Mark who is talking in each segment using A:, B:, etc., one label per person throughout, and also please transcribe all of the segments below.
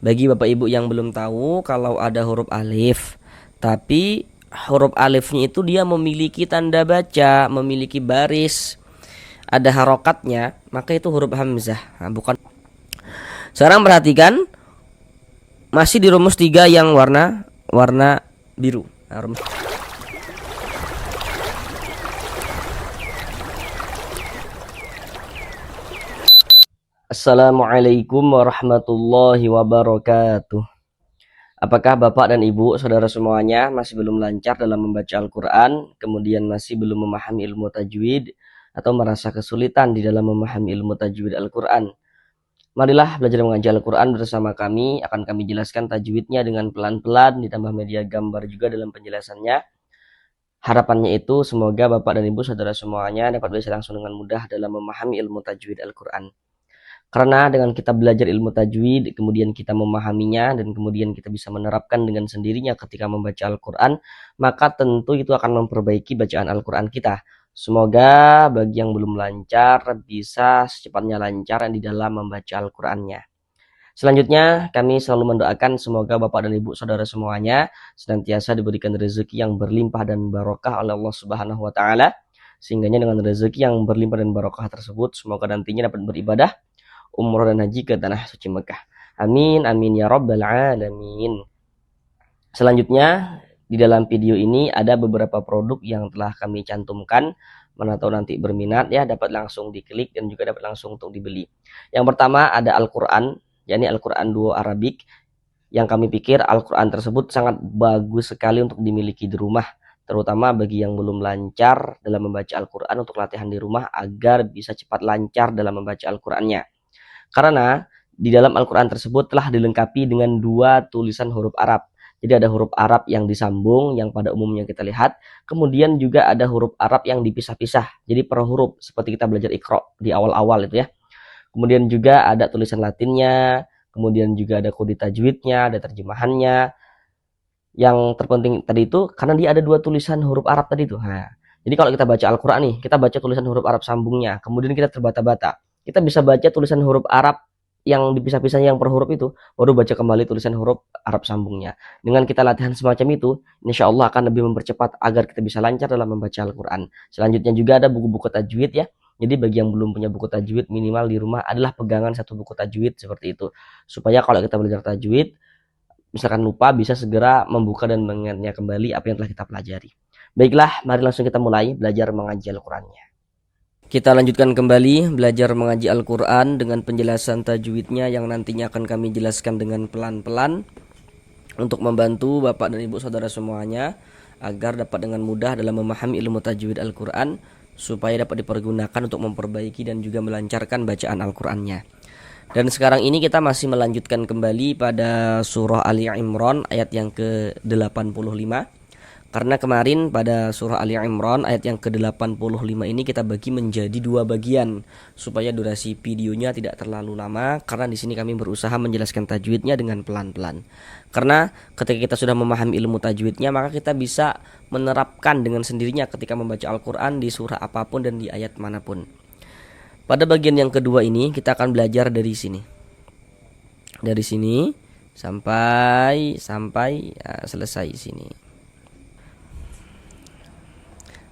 A: Bagi Bapak Ibu yang belum tahu, kalau ada huruf alif, tapi huruf alifnya itu dia memiliki tanda baca, memiliki baris, ada harokatnya, maka itu huruf hamzah. Nah, bukan. Sekarang perhatikan, masih di rumus 3 yang warna biru. Nah, Assalamualaikum warahmatullahi wabarakatuh. Apakah Bapak dan Ibu, saudara semuanya masih belum lancar dalam membaca Al-Quran, kemudian masih belum memahami ilmu tajwid, atau merasa kesulitan di dalam memahami ilmu tajwid Al-Quran? Marilah belajar mengaji Al-Quran bersama kami. Akan kami jelaskan tajwidnya dengan pelan-pelan, ditambah media gambar juga dalam penjelasannya. Harapannya itu semoga Bapak dan Ibu saudara semuanya dapat belajar langsung dengan mudah dalam memahami ilmu tajwid Al-Quran. Karena dengan kita belajar ilmu tajwid, kemudian kita memahaminya, dan kemudian kita bisa menerapkan dengan sendirinya ketika membaca Al-Quran, maka tentu itu akan memperbaiki bacaan Al-Quran kita. Semoga bagi yang belum lancar, bisa secepatnya lancar di dalam membaca Al-Qurannya. Selanjutnya, kami selalu mendoakan semoga Bapak dan Ibu saudara semuanya senantiasa diberikan rezeki yang berlimpah dan barokah oleh Allah Subhanahu wa Ta'ala, sehingga dengan rezeki yang berlimpah dan barokah tersebut, semoga nantinya dapat beribadah umroh dan haji ke tanah suci Mekah. Amin, amin ya rabbal alamin. Selanjutnya, di dalam video ini ada beberapa produk yang telah kami cantumkan. Mana tahu nanti berminat ya, dapat langsung diklik dan juga dapat langsung untuk dibeli. Yang pertama ada Al-Quran, yakni Al-Quran Duo Arabik. Yang kami pikir Al-Quran tersebut sangat bagus sekali untuk dimiliki di rumah, terutama bagi yang belum lancar dalam membaca Al-Quran, untuk latihan di rumah agar bisa cepat lancar dalam membaca Al-Qurannya. Karena di dalam Al-Quran tersebut telah dilengkapi dengan 2 tulisan huruf Arab. Jadi ada huruf Arab yang disambung, yang pada umumnya kita lihat. Kemudian juga ada huruf Arab yang dipisah-pisah. Jadi per huruf, seperti kita belajar Iqra di awal-awal itu ya. Kemudian juga ada tulisan Latinnya. Kemudian juga ada kode tajwidnya, ada terjemahannya. Yang terpenting tadi itu, karena dia ada 2 tulisan huruf Arab tadi itu. Nah, jadi kalau kita baca Al-Quran nih, kita baca tulisan huruf Arab sambungnya. Kemudian kita terbata-bata. Kita bisa baca tulisan huruf Arab yang dipisah-pisahnya yang per huruf itu, baru baca kembali tulisan huruf Arab sambungnya. Dengan kita latihan semacam itu, insya Allah akan lebih mempercepat agar kita bisa lancar dalam membaca Al-Quran. Selanjutnya juga ada buku-buku tajwid ya. Jadi bagi yang belum punya buku tajwid, minimal di rumah adalah pegangan 1 buku tajwid seperti itu. Supaya kalau kita belajar tajwid, misalkan lupa, bisa segera membuka dan mengingatnya kembali apa yang telah kita pelajari. Baiklah, mari langsung kita mulai belajar mengaji Al-Qurannya. Kita lanjutkan kembali belajar mengaji Al-Quran dengan penjelasan tajwidnya yang nantinya akan kami jelaskan dengan pelan-pelan untuk membantu Bapak dan Ibu saudara semuanya agar dapat dengan mudah dalam memahami ilmu tajwid Al-Quran, supaya dapat dipergunakan untuk memperbaiki dan juga melancarkan bacaan Al-Qurannya. Dan sekarang ini kita masih melanjutkan kembali pada surah Ali Imran ayat yang ke-85. Karena kemarin pada surah Ali Imran ayat yang ke-85 ini kita bagi menjadi 2 bagian supaya durasi videonya tidak terlalu lama, karena di sini kami berusaha menjelaskan tajwidnya dengan pelan-pelan. Karena ketika kita sudah memahami ilmu tajwidnya, maka kita bisa menerapkan dengan sendirinya ketika membaca Al-Quran di surah apapun dan di ayat manapun. Pada bagian yang kedua ini kita akan belajar dari sini. Dari sini sampai ya, selesai sini.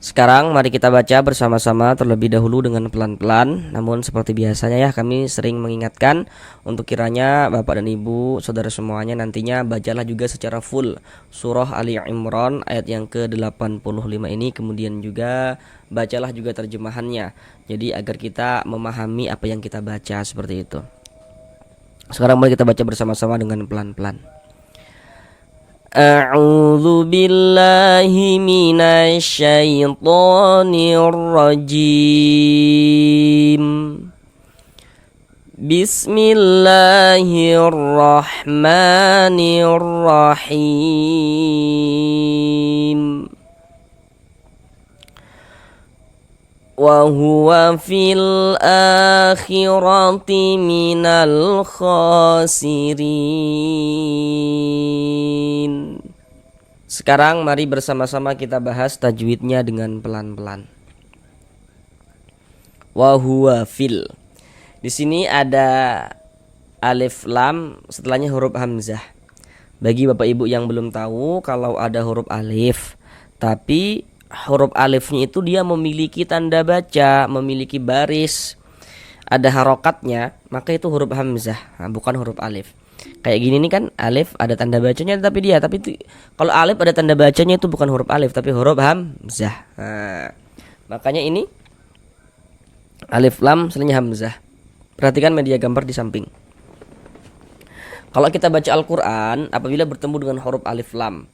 A: Sekarang mari kita baca bersama-sama terlebih dahulu dengan pelan-pelan. Namun seperti biasanya ya, kami sering mengingatkan untuk kiranya Bapak dan Ibu saudara semuanya nantinya bacalah juga secara full surah Ali Imran ayat yang ke-85 ini. Kemudian juga bacalah juga terjemahannya, jadi agar kita memahami apa yang kita baca seperti itu. Sekarang mari kita baca bersama-sama dengan pelan-pelan. A'udzu billahi minasyaitonir rajim. Bismillahirrahmanirrahim. Wa huwa fil akhirati minal khasirin. Sekarang mari bersama-sama kita bahas tajwidnya dengan pelan-pelan. Wa huwa fil. Di sini ada alif lam setelahnya huruf hamzah. Bagi Bapak Ibu yang belum tahu, kalau ada huruf alif tapi huruf alifnya itu dia memiliki tanda baca, memiliki baris, ada harokatnya, maka itu huruf hamzah, bukan huruf alif. Kayak gini nih kan, alif ada tanda bacanya tapi itu, kalau alif ada tanda bacanya itu bukan huruf alif tapi huruf hamzah. Makanya ini alif lam setelahnya hamzah. Perhatikan media gambar di samping. Kalau kita baca Al-Quran, apabila bertemu dengan huruf alif lam,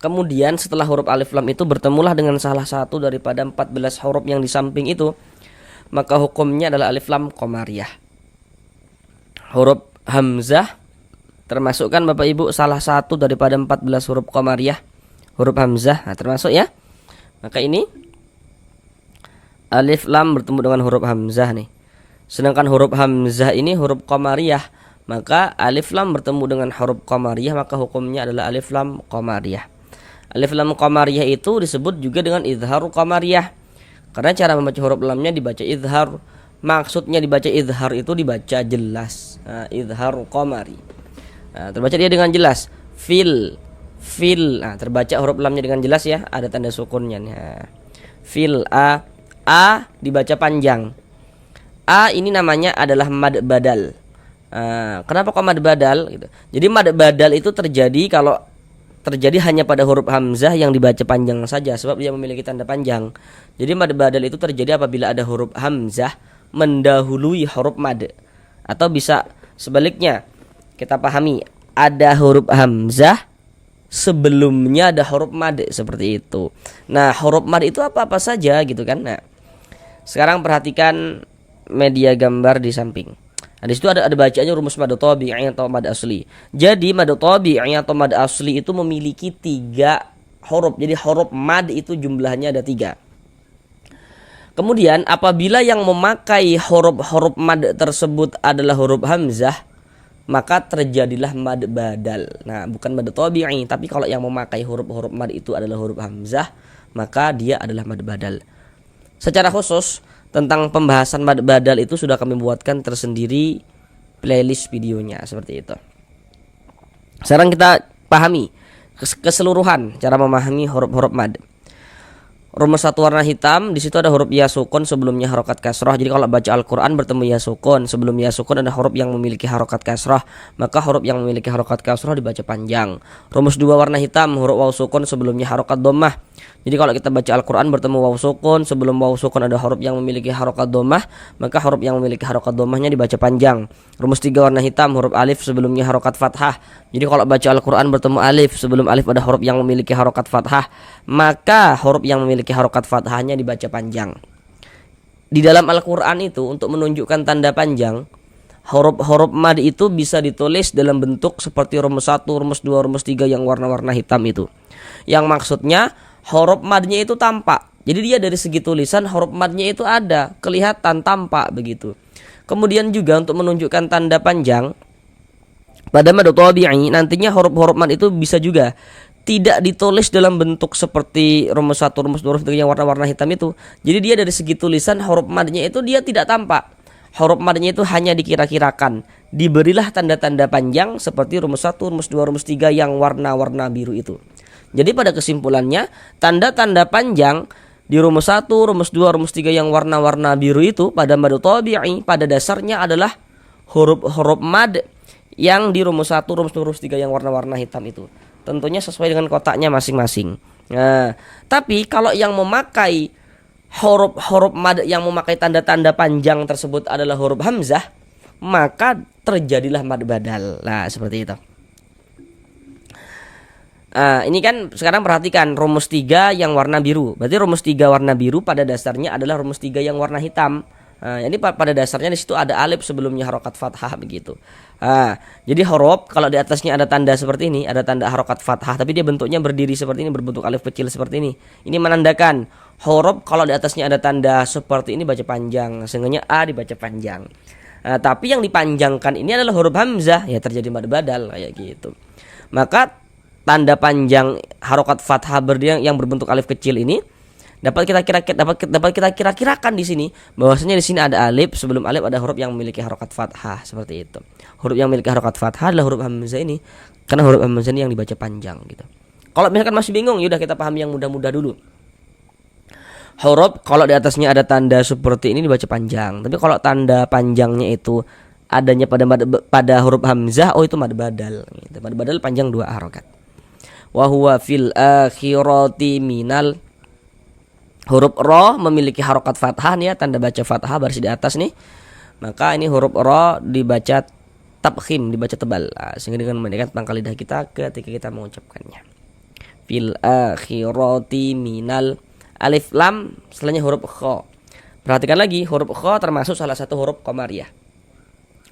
A: kemudian setelah huruf alif lam itu bertemulah dengan salah satu daripada 14 huruf yang di samping itu, maka hukumnya adalah alif lam qamariyah. Huruf hamzah termasuk kan Bapak Ibu salah satu daripada 14 huruf qamariyah, huruf hamzah, termasuk ya. Maka ini alif lam bertemu dengan huruf hamzah nih. Sedangkan huruf hamzah ini huruf qamariyah, maka alif lam bertemu dengan huruf qamariyah, maka hukumnya adalah alif lam qamariyah. Alif lam qamariyah itu disebut juga dengan izhar qamariyah, karena cara membaca huruf lamnya dibaca izhar. Maksudnya dibaca izhar itu dibaca jelas. Izhar qamari. Terbaca dia dengan jelas. Fil. Terbaca huruf lamnya dengan jelas ya, ada tanda sukunnya. Fil a dibaca panjang. A ini namanya adalah mad badal. Kenapa kok mad badal gitu? Jadi mad badal itu terjadi hanya pada huruf hamzah yang dibaca panjang saja, sebab dia memiliki tanda panjang. Jadi mad badal itu terjadi apabila ada huruf hamzah mendahului huruf mad, atau bisa sebaliknya. Kita pahami, ada huruf hamzah sebelumnya ada huruf mad, seperti itu. Nah, huruf mad itu apa-apa saja gitu kan. Nah, sekarang perhatikan media gambar di samping. Di situ ada bacaannya rumus mad tabi'i atau mad asli. Jadi mad tabi'i atau mad asli itu memiliki 3 huruf. Jadi huruf mad itu jumlahnya ada 3. Kemudian apabila yang memakai huruf-huruf mad tersebut adalah huruf hamzah, maka terjadilah mad badal. Nah, bukan mad tabi'i, tapi kalau yang memakai huruf-huruf mad itu adalah huruf hamzah, maka dia adalah mad badal. Secara khusus tentang pembahasan mad badal itu sudah kami buatkan tersendiri playlist videonya, seperti itu. Sekarang kita pahami keseluruhan cara memahami huruf-huruf mad. Rumus satu warna hitam, di situ ada huruf ya sukun sebelumnya harokat kasrah. Jadi kalau baca Al-Quran bertemu ya sukun, sebelum ya sukun ada huruf yang memiliki harokat kasrah, maka huruf yang memiliki harokat kasrah dibaca panjang. Rumus 2 warna hitam, huruf waw sukun sebelumnya harokat dhammah. Jadi kalau kita baca Al-Quran bertemu waw sukun, sebelum waw sukun ada huruf yang memiliki harokat dhammah, maka huruf yang memiliki harokat dhammahnya dibaca panjang. Rumus 3 warna hitam, huruf alif sebelumnya harokat fathah. Jadi kalau baca Al-Quran bertemu alif, sebelum alif ada huruf yang memiliki harokat fathah, maka huruf yang memiliki harokat fathahnya dibaca panjang. Di dalam Al-Quran itu untuk menunjukkan tanda panjang, huruf-huruf mad itu bisa ditulis dalam bentuk seperti rumus 1, rumus 2, rumus 3 yang warna-warna hitam itu. Yang maksudnya huruf madnya itu tampak. Jadi dia dari segi tulisan huruf madnya itu ada, kelihatan, tampak begitu. Kemudian juga untuk menunjukkan tanda panjang, pada mad tabi'i nantinya huruf-huruf mad itu bisa juga tidak ditulis dalam bentuk seperti rumus 1, rumus 2, rumus 3 yang warna-warna hitam itu. Jadi dia dari segi tulisan huruf madnya itu dia tidak tampak. Huruf madnya itu hanya dikira-kirakan. Diberilah tanda-tanda panjang seperti rumus 1, rumus 2, rumus 3 yang warna-warna biru itu. Jadi pada kesimpulannya, tanda-tanda panjang di rumus 1, rumus 2, rumus 3 yang warna-warna biru itu pada mad tabi'i pada dasarnya adalah huruf-huruf mad yang di rumus 1, rumus 2, rumus 3 yang warna-warna hitam itu. Tentunya sesuai dengan kotaknya masing-masing. Nah, tapi kalau yang memakai huruf-huruf mad yang memakai tanda-tanda panjang tersebut adalah huruf hamzah, maka terjadilah mad badal. Nah, seperti itu. Ini kan sekarang perhatikan rumus 3 yang warna biru. Berarti rumus 3 warna biru pada dasarnya adalah rumus 3 yang warna hitam. Ini pada dasarnya di situ ada alif sebelumnya harokat fathah begitu. Jadi huruf kalau di atasnya ada tanda seperti ini, ada tanda harokat fathah, tapi dia bentuknya berdiri seperti ini, berbentuk alif kecil seperti ini. Ini menandakan huruf kalau di atasnya ada tanda seperti ini baca panjang, sehingga A dibaca panjang. Tapi yang dipanjangkan ini adalah huruf hamzah, ya terjadi mad badal kayak gitu. Maka tanda panjang harokat fathah berdiri yang berbentuk alif kecil ini dapat kita kira-kirakan di sini bahwasanya di sini ada alif, sebelum alif ada huruf yang memiliki harokat fathah seperti itu. Huruf yang memiliki harokat fathah adalah huruf hamzah ini, karena huruf hamzah ini yang dibaca panjang gitu. Kalau misalkan masih bingung, yaudah kita pahami yang mudah-mudah dulu. Huruf kalau di atasnya ada tanda seperti ini dibaca panjang, tapi kalau tanda panjangnya itu adanya pada huruf hamzah, oh itu mad badal gitu. Mad badal panjang 2 harokat. Wa huwa fil akhirati minal, huruf ro memiliki harokat fathah nih ya, tanda baca fathah baris di atas nih. Maka ini huruf ro dibaca tabkhim, dibaca tebal, sehingga dengan mendekat pangkal lidah kita ketika kita mengucapkannya. Fil akhirati minal, alif lam setelahnya huruf kha. Perhatikan lagi, huruf kha termasuk salah satu huruf qamariyah.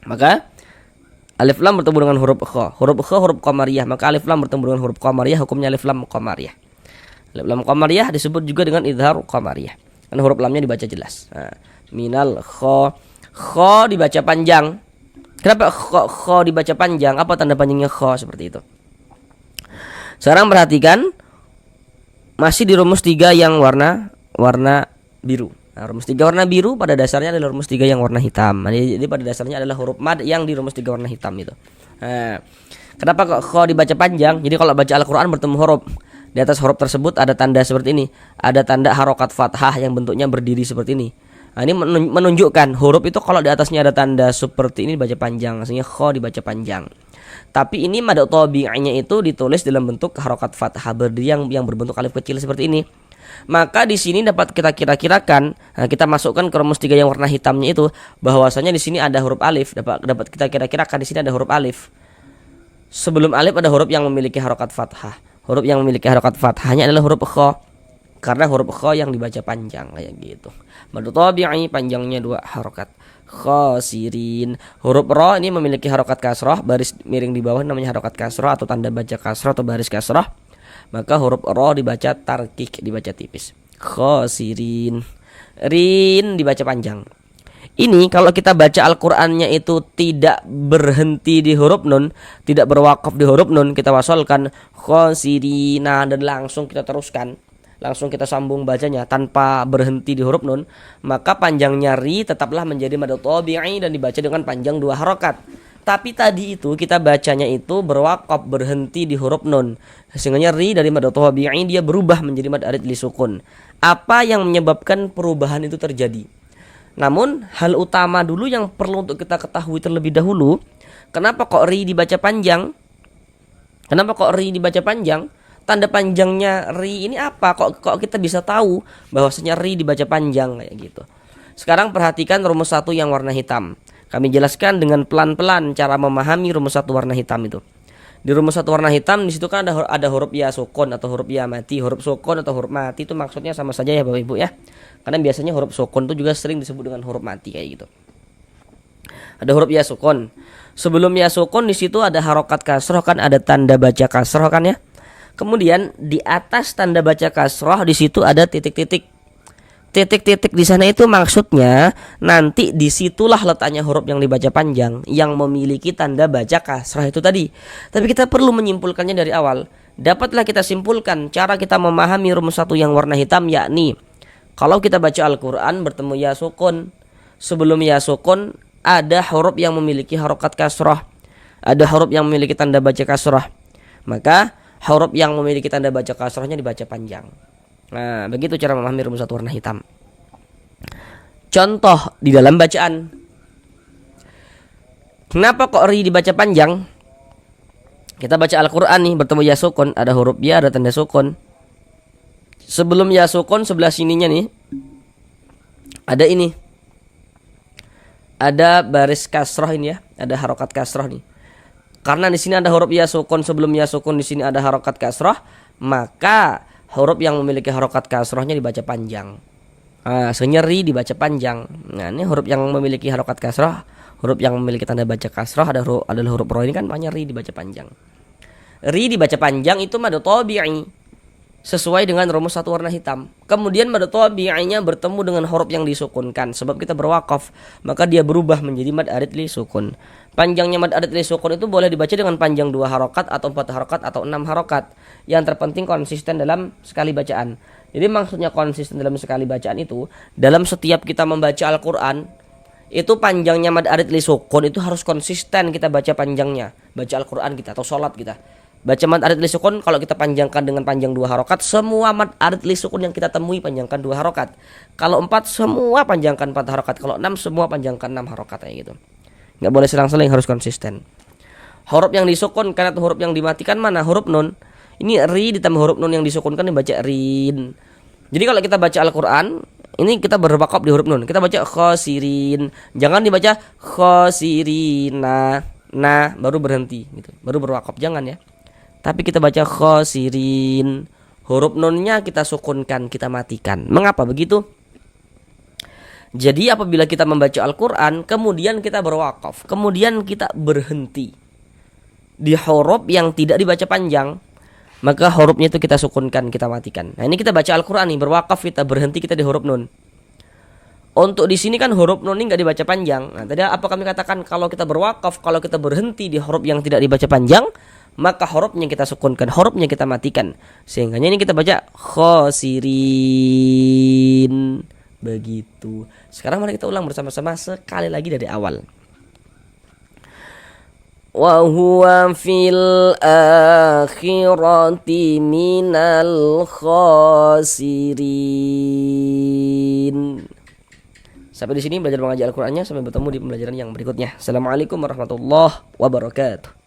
A: Maka alif lam bertemu dengan huruf kha. Huruf kha huruf qamariyah, maka alif lam bertemu dengan huruf qamariyah, hukumnya alif lam qamariyah. Alif lam qamariyah disebut juga dengan idhar qamariyah, karena huruf lamnya dibaca jelas. Minal kha, kha dibaca panjang. Kenapa kha dibaca panjang? Apa tanda panjangnya kha seperti itu? Sekarang perhatikan, masih di rumus 3 yang warna biru. Nah, rumus 3 warna biru pada dasarnya adalah rumus 3 yang warna hitam. Jadi pada dasarnya adalah huruf mad yang di rumus 3 warna hitam itu. Nah, kenapa kok kha dibaca panjang? Jadi kalau baca Al-Qur'an bertemu huruf, di atas huruf tersebut ada tanda seperti ini. Ada tanda harokat fathah yang bentuknya berdiri seperti ini. Nah, ini menunjukkan huruf itu kalau di atasnya ada tanda seperti ini dibaca panjang, sehingga kha dibaca panjang. Tapi ini mad tabi'inya itu ditulis dalam bentuk harokat fathah berdiri yang berbentuk alif kecil seperti ini. Maka di sini dapat kita kira-kirakan, kita masukkan ke rumus 3 yang warna hitamnya itu, bahwasanya di sini ada huruf alif. Dapat kita kira-kirakan di sini ada huruf alif. Sebelum alif ada huruf yang memiliki harokat fathah. Huruf yang memiliki harokat fathahnya adalah huruf kha, karena huruf kha yang dibaca panjang kayak gitu. Mad tabi'i panjangnya 2 harokat. Khasirin. Huruf ra ini memiliki harokat kasrah, baris miring di bawah namanya harokat kasrah atau tanda baca kasrah atau baris kasrah. Maka huruf ra dibaca tarkik, dibaca tipis. Khasirin. Rin dibaca panjang. Ini kalau kita baca Al-Qur'annya itu tidak berhenti di huruf nun, tidak berwakaf di huruf nun, kita wasolkan khasirina dan langsung kita teruskan, langsung kita sambung bacanya tanpa berhenti di huruf nun, maka panjangnya ri tetaplah menjadi mad tabi'i dan dibaca dengan panjang 2 harokat. Tapi tadi itu kita bacanya itu berwakaf, berhenti di huruf nun, sehingga ri dari mad tabi'i dia berubah menjadi mad arid li sukun. Apa yang menyebabkan perubahan itu terjadi? Namun hal utama dulu yang perlu untuk kita ketahui terlebih dahulu, kenapa kok ri dibaca panjang? Kenapa kok ri dibaca panjang? Tanda panjangnya ri ini apa? Kok kita bisa tahu bahwasanya ri dibaca panjang kayak gitu? Sekarang perhatikan rumus 1 yang warna hitam. Kami jelaskan dengan pelan-pelan cara memahami rumus 1 warna hitam itu. Di rumus 1 warna hitam di situ kan ada huruf ya sukun atau huruf ya mati. Huruf sukun atau huruf mati itu maksudnya sama saja ya Bapak Ibu ya. Karena biasanya huruf sukun itu juga sering disebut dengan huruf mati kayak gitu. Ada huruf ya sukun. Sebelum ya sukun di situ ada harokat kasroh kan, ada tanda baca kasroh kan ya. Kemudian di atas tanda baca kasroh di situ ada titik-titik. Titik-titik di sana itu maksudnya nanti disitulah letaknya huruf yang dibaca panjang yang memiliki tanda baca kasrah itu tadi. Tapi kita perlu menyimpulkannya dari awal. Dapatlah kita simpulkan cara kita memahami rumus 1 yang warna hitam, yakni kalau kita baca Al-Quran bertemu ya sukun, sebelum ya sukun ada huruf yang memiliki harokat kasrah, ada huruf yang memiliki tanda baca kasrah, maka huruf yang memiliki tanda baca kasrahnya dibaca panjang. Nah, begitu cara memahami rumus 1 warna hitam. Contoh di dalam bacaan. Kenapa kok ri dibaca panjang? Kita baca Al-Quran nih, bertemu ya sukun, ada huruf ya, ada tanda sukun. Sebelum ya sukun sebelah sininya nih ada ini. Ada baris kasroh ini ya, ada harokat kasroh nih. Karena di sini ada huruf ya sukun, sebelum ya sukun di sini ada harokat kasroh, maka huruf yang memiliki harokat kasrohnya dibaca panjang. Senyeri dibaca panjang. Nah, ini huruf yang memiliki harokat kasroh, huruf yang memiliki tanda baca kasroh adalah huruf ro ini kan, makanya ri dibaca panjang. Ri dibaca panjang itu mad tabi'i. sesuai dengan rumus satu warna hitam. Kemudian mad tabi'inya bertemu dengan huruf yang disukunkan. Sebab kita berwakaf, maka dia berubah menjadi mad arid li sukun. Panjangnya mad arid li sukun itu boleh dibaca dengan panjang 2 harokat atau 4 harokat atau 6 harokat. Yang terpenting konsisten dalam sekali bacaan. Jadi maksudnya konsisten dalam sekali bacaan itu, dalam setiap kita membaca Al-Quran, itu panjangnya mad arid li sukun itu harus konsisten kita baca panjangnya. Baca Al-Quran kita atau sholat kita. Baca mad arid li sukun kalau kita panjangkan dengan panjang 2 harokat, semua mad arid li sukun yang kita temui panjangkan 2 harokat. Kalau 4 semua panjangkan 4 harokat. Kalau 6 semua panjangkan 6 harokat kayak gitu. Nggak boleh selang-seling, harus konsisten. Huruf yang disukun karena huruf yang dimatikan mana? Huruf nun. Ini ri ditambah huruf nun yang disukunkan dibaca rin. Jadi kalau kita baca Al-Quran, ini kita berwakaf di huruf nun. Kita baca khosirin. Jangan dibaca khosirina. Nah, baru berhenti gitu. Baru berwakaf, jangan ya. Tapi kita baca khosirin. Huruf nunnya kita sukunkan, kita matikan. Mengapa begitu? Jadi apabila kita membaca Al-Quran, kemudian kita berwakaf, kemudian kita berhenti di huruf yang tidak dibaca panjang, maka hurufnya itu kita sukunkan, kita matikan. Nah ini kita baca Al-Quran nih, berwakaf, kita berhenti, kita di huruf nun. Untuk di sini kan huruf nun ini nggak dibaca panjang. Nah tadi apa kami katakan, kalau kita berwakaf, kalau kita berhenti di huruf yang tidak dibaca panjang, maka hurufnya kita sukunkan, hurufnya kita matikan. Sehingga ini kita baca khosirin. Begitu. Sekarang mari kita ulang bersama-sama sekali lagi dari awal. Wa huwa fil akhirati minal khasirin. Sampai di sini belajar mengaji Al-Qur'annya, sampai bertemu di pembelajaran yang berikutnya. Assalamualaikum warahmatullahi wabarakatuh.